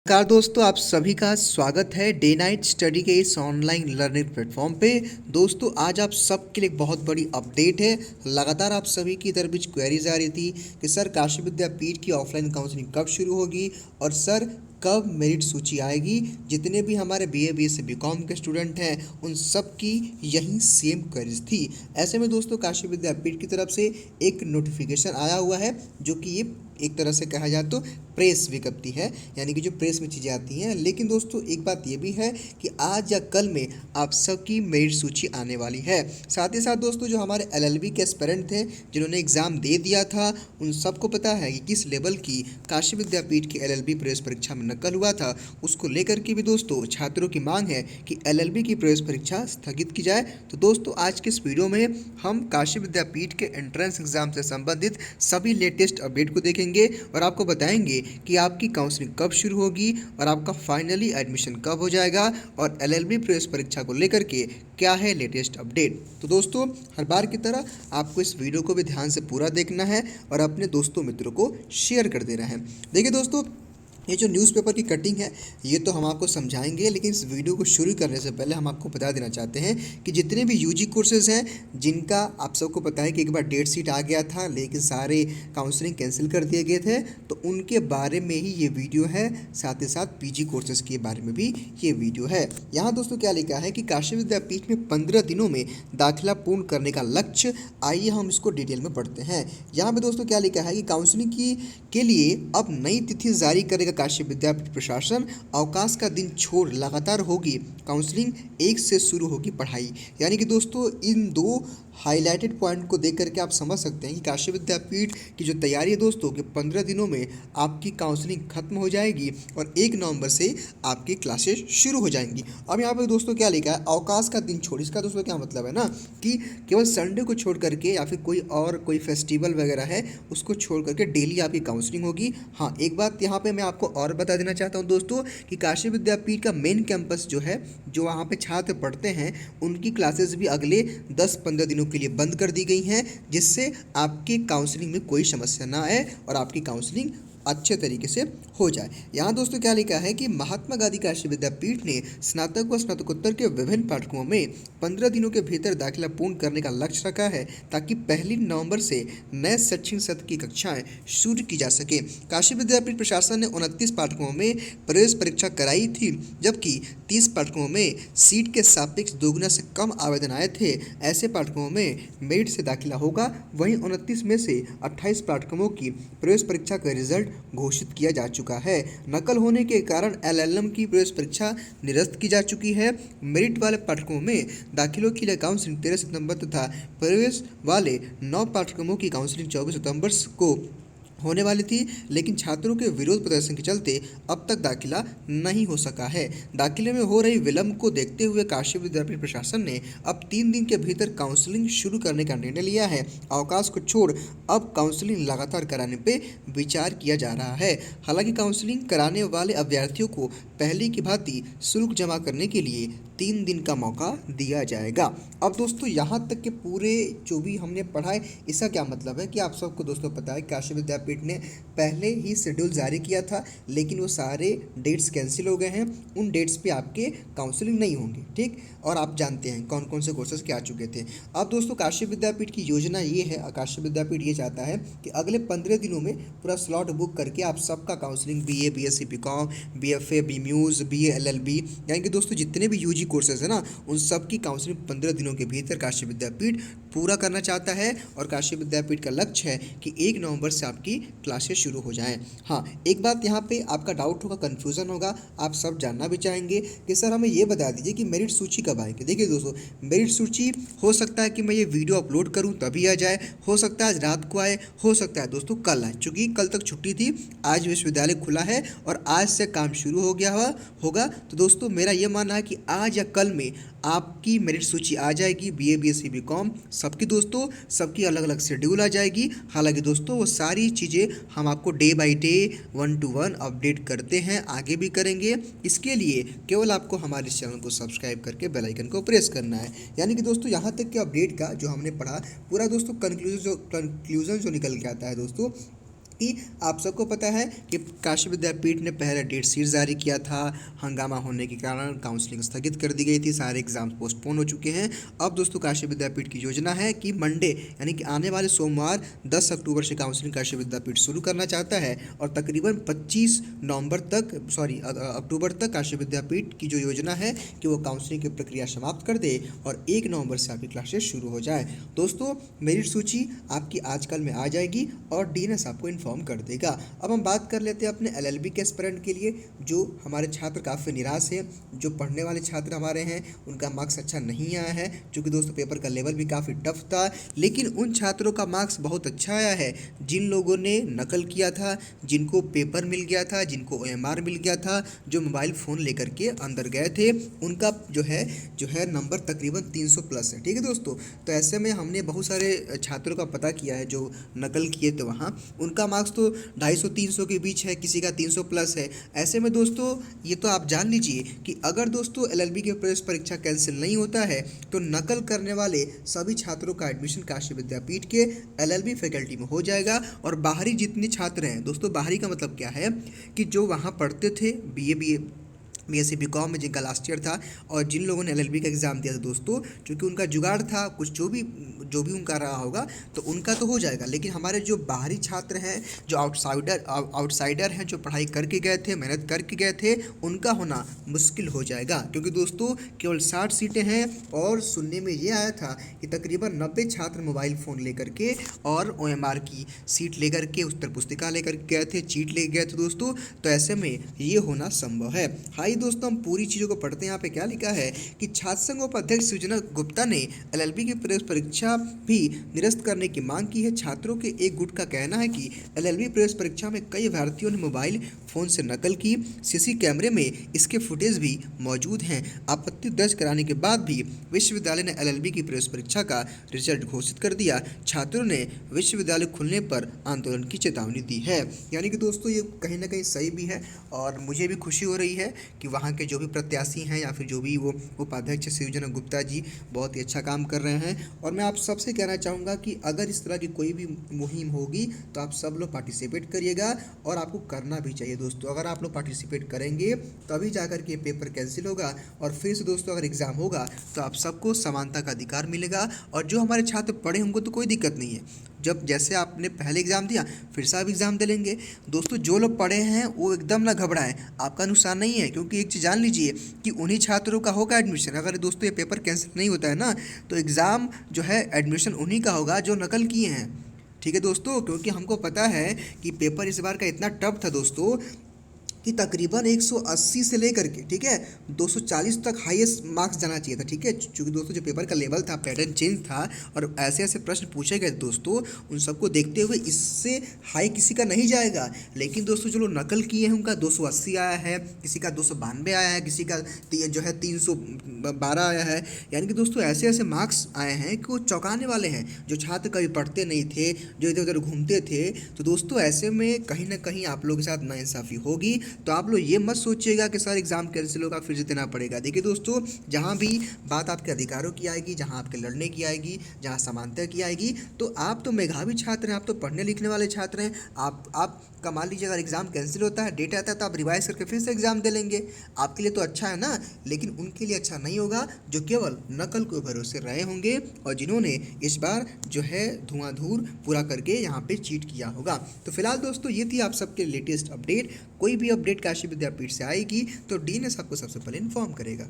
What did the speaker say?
नमस्कार दोस्तों, आप सभी का स्वागत है डे नाइट स्टडी के इस ऑनलाइन लर्निंग प्लेटफॉर्म पे। दोस्तों, आज आप सबके लिए एक बहुत बड़ी अपडेट है। लगातार आप सभी की इधर बीच क्वेरीज आ रही थी कि सर काशी विद्यापीठ की ऑफलाइन काउंसलिंग कब शुरू होगी और सर कब मेरिट सूची आएगी। जितने भी हमारे बीए बीएससी बीकॉम के स्टूडेंट हैं उन सब की यही सेम क्वेरीज थी। ऐसे में दोस्तों काशी विद्यापीठ की तरफ से एक नोटिफिकेशन आया हुआ है जो कि ये एक तरह से कहा जाए तो प्रेस विज्ञप्ति है, यानी कि जो प्रेस में चीज़ें आती हैं। लेकिन दोस्तों एक बात ये भी है कि आज या कल में आप सबकी मेरिट सूची आने वाली है। साथ ही साथ दोस्तों जो हमारे एलएलबी के एस्पिरेंट थे जिन्होंने एग्ज़ाम दे दिया था उन सबको पता है कि किस लेवल की काशी विद्यापीठ की एलएलबी प्रवेश परीक्षा में नकल हुआ था। उसको लेकर के भी दोस्तों छात्रों की मांग है कि एलएलबी की प्रवेश परीक्षा स्थगित की जाए। तो दोस्तों आज के इस वीडियो में हम काशी विद्यापीठ के एंट्रेंस एग्जाम से संबंधित सभी लेटेस्ट अपडेट को देखेंगे और आपको बताएंगे कि आपकी काउंसलिंग कब शुरू होगी और आपका फाइनली एडमिशन कब हो जाएगा और एलएलबी प्रवेश परीक्षा को लेकर के क्या है लेटेस्ट अपडेट। तो दोस्तों हर बार की तरह आपको इस वीडियो को भी ध्यान से पूरा देखना है और अपने दोस्तों मित्रों को शेयर कर देना है। देखिए दोस्तों, ये जो न्यूज़पेपर की कटिंग है ये तो हम आपको समझाएंगे, लेकिन इस वीडियो को शुरू करने से पहले हम आपको बता देना चाहते हैं कि जितने भी यूजी कोर्सेज़ हैं जिनका आप सबको पता है कि एक बार डेट शीट आ गया था लेकिन सारे काउंसलिंग कैंसिल कर दिए गए थे, तो उनके बारे में ही ये वीडियो है। साथ ही साथ पीजी कोर्सेज़ के बारे में भी ये वीडियो है। यहाँ दोस्तों क्या लिखा है कि काशी विद्यापीठ में 15 दिनों में दाखिला पूर्ण करने का लक्ष्य। आइए हम इसको डिटेल में पढ़ते हैं। यहाँ पे दोस्तों क्या लिखा है कि काउंसलिंग के लिए अब नई तिथि जारी करेगा काशी विद्यापीठ प्रशासन। अवकाश का दिन छोड़ लगातार होगी काउंसलिंग, 1 से शुरू होगी पढ़ाई। यानी कि दोस्तों इन दो हाईलाइटेड पॉइंट को देख करके आप समझ सकते हैं कि काशी विद्यापीठ की जो तैयारी है दोस्तों कि 15 दिनों में आपकी काउंसलिंग खत्म हो जाएगी और 1 नवंबर से आपकी क्लासेस शुरू हो जाएंगी। अब यहाँ पर दोस्तों क्या लिखा है, अवकाश का दिन छोड़। इसका दोस्तों क्या मतलब है ना कि केवल संडे को छोड़ करके या फिर कोई फेस्टिवल वगैरह है उसको छोड़ करके डेली आपकी काउंसलिंग होगी। हाँ, एक बात यहाँ पे मैं आपको और बता देना चाहता हूँ दोस्तों कि काशी विद्यापीठ का मेन कैंपस जो है, जो वहाँ पे छात्र पढ़ते हैं, उनकी क्लासेस भी अगले 10-15 दिनों के लिए बंद कर दी गई हैं, जिससे आपकी काउंसलिंग में कोई समस्या ना आए और आपकी काउंसलिंग अच्छे तरीके से हो जाए। यहाँ दोस्तों क्या लिखा है कि महात्मा गांधी काशी विद्यापीठ ने स्नातक व स्नातकोत्तर के विभिन्न पाठ्यक्रमों में 15 दिनों के भीतर दाखिला पूर्ण करने का लक्ष्य रखा है ताकि 1 नवंबर से नए शैक्षणिक सत्र की कक्षाएं शुरू की जा सके। काशी विद्यापीठ प्रशासन ने 29 पाठ्यक्रमों में प्रवेश परीक्षा कराई थी, जबकि 30 पाठ्यक्रमों में सीट के सापेक्ष दोगुना से कम आवेदन आए थे। ऐसे पाठ्यक्रमों में मेरिट से दाखिला होगा। वहीं 29 में से 28 पाठ्यक्रमों की प्रवेश परीक्षा का रिजल्ट घोषित किया जा चुका है। नकल होने के कारण एलएलएम की प्रवेश परीक्षा निरस्त की जा चुकी है। मेरिट वाले पाठ्यक्रमों में दाखिलों के लिए काउंसलिंग 13 सितंबर तथा प्रवेश वाले 9 पाठ्यक्रमों की काउंसलिंग 24 सितंबर को होने वाली थी, लेकिन छात्रों के विरोध प्रदर्शन के चलते अब तक दाखिला नहीं हो सका है। दाखिले में हो रही विलंब को देखते हुए काशी विद्यापीठ प्रशासन ने अब 3 दिन के भीतर काउंसलिंग शुरू करने का निर्णय लिया है। अवकाश को छोड़ अब काउंसलिंग लगातार कराने पे विचार किया जा रहा है। हालांकि काउंसलिंग कराने वाले अभ्यर्थियों को पहले की भांति शुल्क जमा करने के लिए 3 दिन का मौका दिया जाएगा। अब दोस्तों यहाँ तक के पूरे जो भी हमने पढ़ा है इसका क्या मतलब है कि आप सबको दोस्तों पता है काशी विद्यापीठ ने पहले ही शेड्यूल जारी किया था, लेकिन वो सारे डेट्स कैंसिल हो गए हैं। उन डेट्स पे आपके काउंसलिंग नहीं होंगे, ठीक। और आप जानते हैं कौन कौन से कोर्सेज के आ चुके थे। अब दोस्तों काशी विद्यापीठ की योजना ये है, काशी विद्यापीठ ये चाहता है कि अगले 15 दिनों में पूरा स्लॉट बुक करके आप सबका counselling BA BSc BCom BFA BMus BA LLB यानी कि दोस्तों जितने भी यूजी कोर्सेज है ना उन सब की काउंसलिंग 15 दिनों के भीतर काशी विद्यापीठ पूरा करना चाहता है। और काशी विद्यापीठ का लक्ष्य है कि 1 नवंबर से आपकी क्लासेस शुरू हो जाएं। हाँ, एक बात यहाँ पे आपका डाउट होगा, कन्फ्यूज़न होगा, आप सब जानना भी चाहेंगे कि सर हमें ये बता दीजिए कि मेरिट सूची कब आएगी। देखिए दोस्तों, मेरिट सूची हो सकता है कि मैं ये वीडियो अपलोड करूँ तभी आ जाए, हो सकता है आज रात को आए, हो सकता है दोस्तों कल आए, चूँकि कल तक छुट्टी थी, आज विश्वविद्यालय खुला है और आज से काम शुरू हो गया होगा। तो दोस्तों मेरा ये मानना है कि आज या कल में आपकी मेरिट सूची आ जाएगी। बीए बीएससी बीकॉम सबकी दोस्तों सबकी अलग अलग शेड्यूल आ जाएगी। हालांकि दोस्तों वो सारी चीज़ें हम आपको day by day 1 to 1 update करते हैं, आगे भी करेंगे। इसके लिए केवल आपको हमारे इस चैनल को सब्सक्राइब करके बेल आइकन को प्रेस करना है। यानी कि दोस्तों यहाँ तक के अपडेट का जो हमने पढ़ा पूरा दोस्तों कंक्लूजन जो निकल के आता है दोस्तों कि आप सबको पता है कि काशी विद्यापीठ ने पहले डेट शीट जारी किया था। हंगामा होने के कारण काउंसलिंग स्थगित कर दी गई थी, सारे एग्जाम्स पोस्टपोन हो चुके हैं। अब दोस्तों काशी विद्यापीठ की योजना है कि मंडे यानी कि आने वाले सोमवार 10 अक्टूबर से काउंसलिंग काशी विद्यापीठ शुरू करना चाहता है और तकरीबन 25 नवंबर तक अक्टूबर तक काशी विद्यापीठ की जो योजना है कि वो काउंसलिंग की प्रक्रिया समाप्त कर दे और 1 नवंबर से आपकी क्लासेस शुरू हो जाए। दोस्तों मेरिट सूची आपकी आजकल में आ जाएगी और डीएनएस आपको इन्फॉर्म कर देगा। अब हम बात कर लेते हैं अपने एलएलबी के एस्पिरेंट के लिए, जो हमारे छात्र काफ़ी निराश हैं। जो पढ़ने वाले छात्र हमारे हैं उनका मार्क्स अच्छा नहीं आया है, क्योंकि दोस्तों पेपर का लेवल भी काफ़ी टफ था। लेकिन उन छात्रों का मार्क्स बहुत अच्छा आया है जिन लोगों ने नकल किया था, जिनको पेपर मिल गया था, जिनको ओएमआर मिल गया था, जो मोबाइल फ़ोन लेकर के अंदर गए थे, उनका जो है नंबर तकरीबन 300 प्लस है। ठीक है दोस्तों, तो ऐसे में हमने बहुत सारे छात्रों का पता किया है जो नकल किए थे वहाँ, उनका मार्क्स तो 250-300 के बीच है, किसी का 300 प्लस है। ऐसे में दोस्तों ये तो आप जान लीजिए कि अगर दोस्तों एलएलबी की प्रवेश परीक्षा कैंसिल नहीं होता है तो नकल करने वाले सभी छात्रों का एडमिशन काशी विद्यापीठ के एलएलबी फैकल्टी में हो जाएगा। और बाहरी जितने छात्र हैं दोस्तों, बाहरी का मतलब क्या है कि जो वहाँ पढ़ते थे बीएससी बीकॉम में जिनका लास्ट ईयर था और जिन लोगों ने एलएलबी का एग्ज़ाम दिया था दोस्तों, क्योंकि उनका जुगाड़ था कुछ जो भी उनका रहा होगा तो उनका तो हो जाएगा। लेकिन हमारे जो बाहरी छात्र हैं, जो आउटसाइडर हैं, जो पढ़ाई करके गए थे, मेहनत करके गए थे, उनका होना मुश्किल हो जाएगा। क्योंकि दोस्तों केवल 60 सीटें हैं और सुनने में ये आया था कि तकरीबन 90 छात्र मोबाइल फ़ोन लेकर के और ओएमआर की सीट लेकर के, उत्तर पुस्तिका लेकर गए थे, चीट ले गए थे दोस्तों। तो ऐसे में ये होना संभव है। हाई दोस्तों हम पूरी चीज़ों को पढ़ते हैं। यहाँ पे क्या लिखा है कि छात्र संघ उपाध्यक्ष सुजना गुप्ता ने एलएलबी की प्रवेश परीक्षा भी निरस्त करने की मांग की है। छात्रों के एक गुट का कहना है कि एलएलबी प्रवेश परीक्षा में कई अभ्यर्थियों ने मोबाइल फ़ोन से नकल की, सीसी कैमरे में इसके फुटेज भी मौजूद हैं। आपत्ति दर्ज कराने के बाद भी विश्वविद्यालय ने एलएलबी की प्रवेश परीक्षा का रिजल्ट घोषित कर दिया। छात्रों ने विश्वविद्यालय खुलने पर आंदोलन की चेतावनी दी है। यानी कि दोस्तों ये कहीं ना कहीं सही भी है और मुझे भी खुशी हो रही है कि वहाँ के जो भी प्रत्याशी हैं या फिर जो भी वो उपाध्यक्ष शिवजना गुप्ता जी बहुत ही अच्छा काम कर रहे हैं। और मैं आप सबसे कहना चाहूँगा कि अगर इस तरह की कोई भी मुहिम होगी तो आप सब लोग पार्टिसिपेट करिएगा और आपको करना भी चाहिए दोस्तों। अगर आप लोग पार्टिसिपेट करेंगे तभी जाकर के पेपर कैंसिल होगा और फिर से दोस्तों अगर एग्ज़ाम होगा तो आप सबको समानता का अधिकार मिलेगा। और जो हमारे छात्र पढ़े होंगे तो कोई दिक्कत नहीं है, जब जैसे आपने पहले एग्ज़ाम दिया फिर से आप एग्ज़ाम दे लेंगे। दोस्तों जो लोग पढ़े हैं वो एकदम ना घबराएं, आपका नुकसान नहीं है, क्योंकि एक चीज़ जान लीजिए कि उन्हीं छात्रों का होगा एडमिशन। अगर दोस्तों ये पेपर कैंसिल नहीं होता है ना तो एग्ज़ाम जो है एडमिशन उन्हीं का होगा जो नकल किए हैं। ठीक है दोस्तों, क्योंकि हमको पता है कि पेपर इस बार का इतना टफ था दोस्तों कि तकरीबन 180 से लेकर के ठीक है 240 तक हाईएस्ट मार्क्स जाना चाहिए था। ठीक है, क्योंकि दोस्तों जो पेपर का लेवल था, पैटर्न चेंज था और ऐसे ऐसे प्रश्न पूछे गए दोस्तों, उन सबको देखते हुए इससे हाई किसी का नहीं जाएगा। लेकिन दोस्तों जो लोग नकल किए हैं उनका 280 आया है, किसी का 292 आया है, किसी का जो है 312 आया है। यानी कि दोस्तों ऐसे ऐसे मार्क्स आए हैं कि वो चौंकाने वाले हैं। जो छात्र कभी पढ़ते नहीं थे, जो इधर उधर घूमते थे, तो दोस्तों ऐसे में कहीं ना कहीं आप लोगों के साथ नाइंसाफ़ी होगी। तो आप लोग ये मत सोचिएगा कि सर एग्ज़ाम कैंसिल होगा फिर से देना पड़ेगा। देखिए दोस्तों, जहाँ भी बात आपके अधिकारों की आएगी, जहाँ आपके लड़ने की आएगी, जहाँ समानता की आएगी, तो आप तो मेधावी छात्र हैं, आप तो पढ़ने लिखने वाले छात्र हैं। आप मान लीजिए अगर एग्ज़ाम कैंसिल होता है, डेट आता है, तो आप रिवाइज करके फिर से एग्ज़ाम दे लेंगे। आपके लिए तो अच्छा है ना, लेकिन उनके लिए अच्छा नहीं होगा जो केवल नकल के भरोसे रहे होंगे और जिन्होंने इस बार जो है धुआंधूर पूरा करके यहाँ पे चीट किया होगा। तो फिलहाल दोस्तों ये थी आप सबके लेटेस्ट अपडेट। कोई भी अपडेट काशी विद्यापीठ से आएगी तो डीएनएस आपको सबसे पहले इन्फॉर्म करेगा।